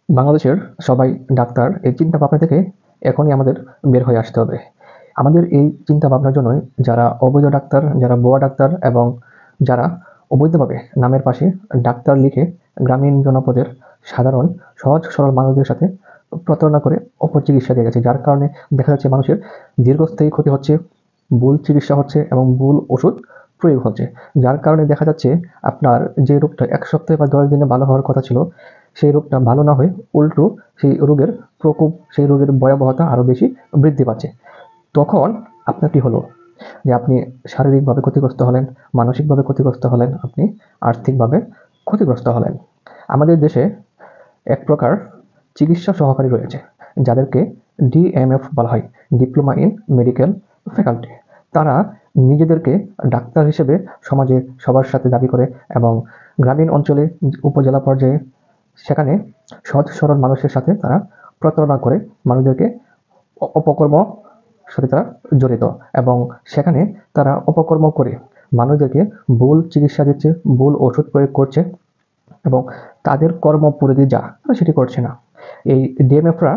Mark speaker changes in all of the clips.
Speaker 1: বাংলাদেশের সবাই ডাক্তার, এই চিন্তা ভাবনা থেকে এখনই আমাদের বের হয়ে আসতে হবে। আমাদের এই চিন্তা ভাবনার জন্যই যারা অবৈধ ডাক্তার, যারা ভুয়া ডাক্তার এবং যারা অবৈধভাবে নামের পাশে ডাক্তার লিখে গ্রামীণ জনপদের সাধারণ সহজ সরল মানুষদের সাথে প্রতারণা করে অপচিকিৎসা দিয়ে গেছে। যার কারণে দেখা যাচ্ছে মানুষের দীর্ঘস্থায়ী ক্ষতি হচ্ছে, ভুল চিকিৎসা হচ্ছে এবং ভুল ওষুধ প্রয়োগ হচ্ছে। যার কারণে দেখা যাচ্ছে আপনার যে রোগটা ১ সপ্তাহে বা ১০ দিনে ভালো হওয়ার কথা ছিল, সেই রোগটা ভালো না হয়ে উল্টো সেই রোগের প্রকোপ, সেই রোগের ভয়াবহতা আরও বেশি বৃদ্ধি পাচ্ছে। তখন আপনার কি হলো? যে আপনি শারীরিকভাবে ক্ষতিগ্রস্ত হলেন, মানসিকভাবে ক্ষতিগ্রস্ত হলেন, আপনি আর্থিকভাবে ক্ষতিগ্রস্ত হলেন। আমাদের দেশে এক প্রকার চিকিৎসা সহকারী রয়েছে, যাদেরকে ডিএমএফ বলা হয়, ডিপ্লোমা ইন মেডিকেল ফ্যাকাল্টি। তারা নিজেদেরকে ডাক্তার হিসেবে সমাজে সবার সাথে দাবি করে এবং গ্রামীণ অঞ্চলে, উপজেলা পর্যায়ে সেখানে সহজ সরল মানুষের সাথে তারা প্রতারণা করে মানুষদেরকে অপকর্ম সাথে তারা জড়িত এবং সেখানে তারা অপকর্ম করে মানুষদেরকে ভুল চিকিৎসা দিচ্ছে, ভুল ওষুধ প্রয়োগ করছে এবং তাদের কর্মপরিধি যা তারা সেটি করছে না। এই ডিএমএফরা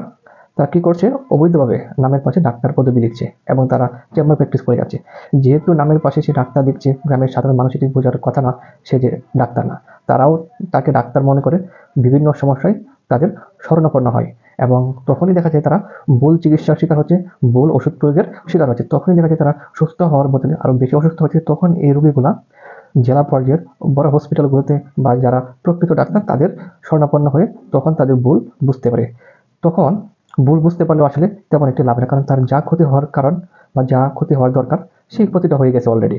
Speaker 1: তারা কী করছে? অবৈধভাবে নামের পাশে ডাক্তার পদবি লিখছে এবং তারা চেম্বার প্র্যাকটিস করে যাচ্ছে। যেহেতু নামের পাশে সে ডাক্তার লিখছে, গ্রামের সাধারণ মানুষ এটি বোঝার কথা না সে যে ডাক্তার না। তারাও তাকে ডাক্তার মনে করে বিভিন্ন সমস্যায় তাদের শরণাপন্ন হয় এবং তখনই দেখা যায় তারা ভুল চিকিৎসার শিকার হচ্ছে, ভুল ওষুধ প্রয়োগের শিকার হচ্ছে। তখনই দেখা যায় তারা সুস্থ হওয়ার বদলে আরও বেশি অসুস্থ হচ্ছে। তখন এই রোগীগুলা জেলা পর্যায়ের বড় হসপিটালগুলোতে বা যারা প্রকৃত ডাক্তার তাদের শরণাপন্ন হয়ে তখন তাদের ভুল বুঝতে পারে। তখন ভুল বুঝতে পারলেও আসলে তেমন একটি লাভ নেই, কারণ তার যা ক্ষতি হওয়ার কারণ বা যা ক্ষতি হওয়ার দরকার সেই ক্ষতিটা হয়ে গেছে অলরেডি।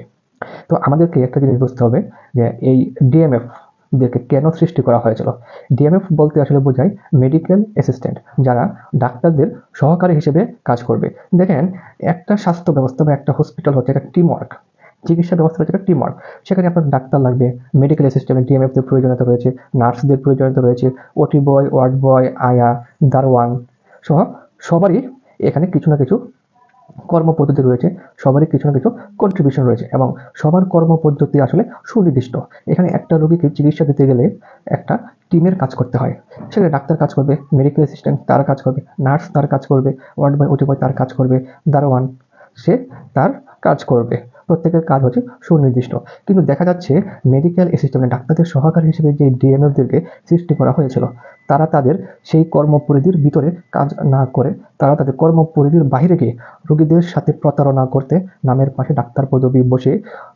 Speaker 1: তো আমাদেরকে একটা জিনিস বুঝতে হবে যে এই ডিএমএফ দেরকে কেন সৃষ্টি করা হয়েছিল। ডিএমএফ বলতে আসলে বোঝায় মেডিকেল অ্যাসিস্ট্যান্ট, যারা ডাক্তারদের সহকারী হিসেবে কাজ করবে। দেখেন, একটা স্বাস্থ্য ব্যবস্থা বা একটা হসপিটাল হচ্ছে একটা টিম ওয়ার্ক, চিকিৎসা ব্যবস্থা হচ্ছে একটা টিম ওয়ার্ক। সেখানে আপনার ডাক্তার লাগবে, মেডিকেল অ্যাসিস্ট্যান্ট ডিএমএফদের প্রয়োজনীয়তা রয়েছে, নার্সদের প্রয়োজনীয়তা রয়েছে, ওটি বয়, ওয়ার্ড বয়, আয়া, দারোয়ান সহ সবারই এখানে কিছু না কিছু কর্মপদ্ধতি রয়েছে, সবারই কিছু না কিছু কন্ট্রিবিউশন রয়েছে এবং সবার কর্মপদ্ধতি আসলে সুনির্দিষ্ট। এখানে একটা রোগীকে চিকিৎসা দিতে গেলে একটা টিমের কাজ করতে হয়। সেখানে ডাক্তার কাজ করবে, মেডিকেল অ্যাসিস্ট্যান্ট তার কাজ করবে, নার্স তার কাজ করবে, ওয়ার্ড বয়, ওটি বয় তার কাজ করবে, দারোয়ান সে তার কাজ করবে। প্রত্যেকের কাজ হচ্ছে সুনির্দিষ্ট। কিন্তু দেখা যাচ্ছে মেডিকেল অ্যাসিস্ট্যান্ট ডাক্তারদের সহকারী হিসেবে যে ডিএমএফদেরকে সৃষ্টি করা হয়েছিল, তারা তাদের সেই কর্মপরিধির ভিতরে কাজ না করে তারা তাদের কর্মপরিধির বাইরে গিয়ে রোগীদের সাথে প্রতারণা করতে নামের পাশে ডাক্তার পদবি বসে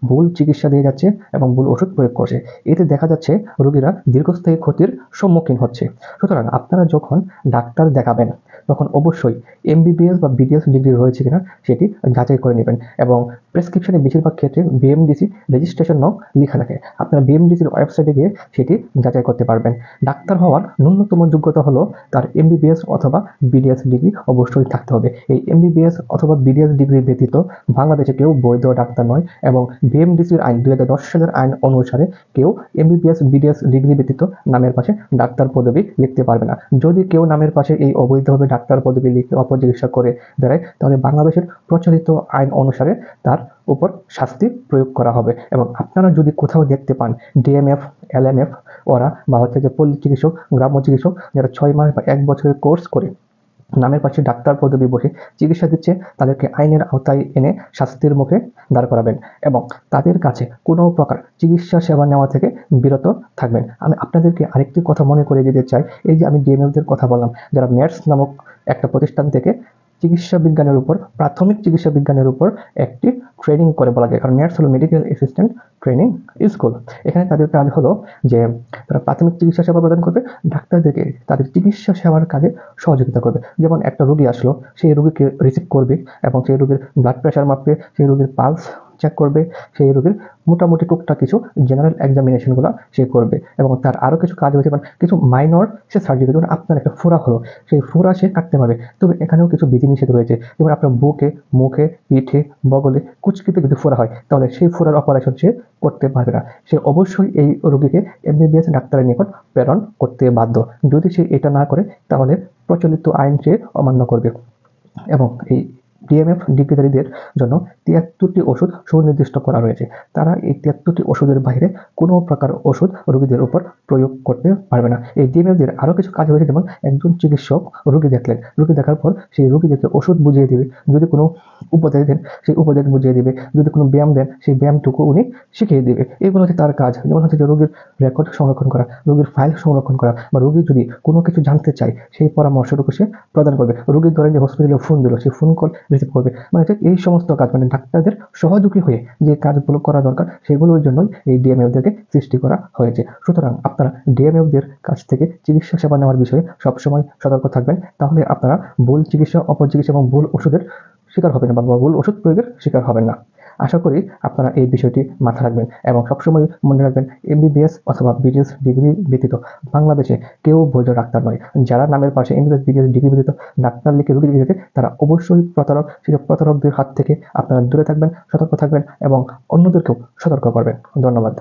Speaker 1: ভুল চিকিৎসা দিয়ে যাচ্ছে এবং ভুল ওষুধ প্রয়োগ করছে। এতে দেখা যাচ্ছে রোগীরা দীর্ঘস্থায়ী ক্ষতির সম্মুখীন হচ্ছে। সুতরাং আপনারা যখন ডাক্তার দেখাবেন তখন অবশ্যই এমবিবিএস বা বিডিএস ডিগ্রি রয়েছে কিনা সেটি যাচাই করে নেবেন এবং প্রেসক্রিপশনে বেশিরভাগ ক্ষেত্রে বিএমডিসি রেজিস্ট্রেশন নং লেখা থাকে। আপনারা বিএমডিসির ওয়েবসাইটে গিয়ে সেটি যাচাই করতে পারবেন। ডাক্তার হওয়ার ন্যূনতম যোগ্যতা হলো তার এমবিবিএস অথবা বিডিএস ডিগ্রি অবশ্যই থাকতে হবে। এই এমবিবিএস অথবা বিডিএস ডিগ্রি ব্যতীত বাংলাদেশে কেউ বৈধ ডাক্তার নয় এবং বিএমডিসির আইন ২০১০ সালের আইন অনুসারে কেউ এমবিবিএস বিডিএস ডিগ্রি ব্যতীত নামের পাশে ডাক্তার পদবি লিখতে পারবে না। যদি কেউ নামের পাশে এই অবৈধভাবে ডাক্তার পদবি লিখে অপচিকিৎসা করে বেড়ায়, তাহলে বাংলাদেশের প্রচলিত আইন অনুসারে তার উপর শাস্তি প্রয়োগ করা হবে। এবং আপনারা যদি কোথাও দেখতে পান ডিএমএফ, এলএমএফ ওরা বা হচ্ছে যে পল্লী চিকিৎসক, গ্রাম্য চিকিৎসক যারা ৬ মাস বা ১ বছরের কোর্স করে নামের পাশে ডাক্তার পদবি বসে চিকিৎসা দিচ্ছে, তাদেরকে আইনের আওতায় এনে শাস্তির মুখে দাঁড় করাবেন এবং তাদের কাছে কোনো প্রকার চিকিৎসা সেবা নেওয়া থেকে বিরত থাকবেন। আমি আপনাদেরকে আরেকটি কথা মনে করিয়ে দিতে চাই। এই যে আমি ডিএমএফদের কথা বললাম, যারা মেডস নামক একটা প্রতিষ্ঠান থেকে চিকিৎসা বিজ্ঞানের উপর, প্রাথমিক চিকিৎসা বিজ্ঞানের উপর একটি ট্রেনিং করে বলা যায়, কারণ মেডস হলো মেডিকেল অ্যাসিস্ট্যান্ট ট্রেনিং স্কুল। এখানে তাদের কাজ হলো যে তারা প্রাথমিক চিকিৎসা সেবা প্রদান করবে, ডাক্তারদেরকে তাদের চিকিৎসা সেবার কাজে সহযোগিতা করবে। যেমন একটা রোগী আসলো, সেই রোগীকে রিসিভ করবে এবং সেই রোগীর ব্লাড প্রেশার মাপবে, সেই রোগীর পালস চেক করবে, সেই রোগীর মোটামুটি টুকটাক কিছু জেনারেল এক্সামিনেশনগুলো সে করবে এবং তার আরও কিছু কাজ রয়েছে, মানে কিছু মাইনর সে সার্জারি। যেমন আপনার একটা ফোড়া হলো, সেই ফোড়া সে কাটতে পারবে, তবে এখানেও কিছু বিধিনিষেধ রয়েছে। যেমন আপনার বুকে, মুখে, পিঠে, বগলে, কুচকিতে যদি ফোড়া হয় তাহলে সেই ফোড়ার অপারেশন সে করতে পারবে না। সে অবশ্যই এই রোগীকে এমবিবিএস ডাক্তারের নিকট প্রেরণ করতে বাধ্য। যদি সে এটা না করে তাহলে প্রচলিত আইন সে অমান্য করবে এবং এই ডিএমএফ ডিগ্রিধারীদের জন্য ৭৩টি ওষুধ সুনির্দিষ্ট করা রয়েছে। তারা এই ৭৩টি ওষুধের বাইরে কোনো প্রকার ওষুধ রোগীদের উপর প্রয়োগ করতে পারবে না। এই ডিএমএফদের আরও কিছু কাজ রয়েছে, যেমন একজন চিকিৎসক রোগী দেখলেন, রোগী দেখার পর সেই রোগীদেরকে ওষুধ বুঝিয়ে দেবে, যদি কোনো উপদেশ দেন সেই উপদেশ বুঝিয়ে দেবে, যদি কোনো ব্যায়াম দেন সেই ব্যায়ামটুকু উনি শিখিয়ে দেবে। এগুলো হচ্ছে তার কাজ। যেমন হচ্ছে যে রোগীর রেকর্ড সংরক্ষণ করা, রোগীর ফাইল সংরক্ষণ করা, বা রোগী যদি কোনো কিছু জানতে চায় সেই পরামর্শটুকু সে প্রদান করবে। রোগীর ধরেন যে হসপিটালে ফোন দিল, সেই ফোন কল রিসিভ করবে। মানে হচ্ছে এই সমস্ত কাজ, মানে ডাক্তারদের সহযোগী হয়ে যে কাজগুলো করা দরকার সেগুলোর জন্যই এই ডিএমএফদেরকে সৃষ্টি করা হয়েছে। সুতরাং আপনারা ডিএমএফদের কাছ থেকে চিকিৎসা সেবা নেওয়ার বিষয়ে সবসময় সতর্ক থাকবেন। তাহলে আপনারা ভুল চিকিৎসা, অপচিকিৎসা এবং ভুল ওষুধের শিকার হবেন না, বা ভুল ওষুধ প্রয়োগের শিকার হবেন না। আশা করি আপনারা এই বিষয়টি মাথায় রাখবেন এবং সবসময় মনে রাখবেন, এমবিবিএস অথবা বিডিএস ডিগ্রি ব্যতীত বাংলাদেশে কেউ বৈধ ডাক্তার নয়। যারা নামের পাশে এমবিবিএস বিডিএস ডিগ্রি ব্যতীত ডাক্তার লিখে রোগী দিয়েছে, তারা অবশ্যই প্রতারক। সেই প্রতারকদের হাত থেকে আপনারা দূরে থাকবেন, সতর্ক থাকবেন এবং অন্যদেরকেও সতর্ক করবেন। ধন্যবাদ।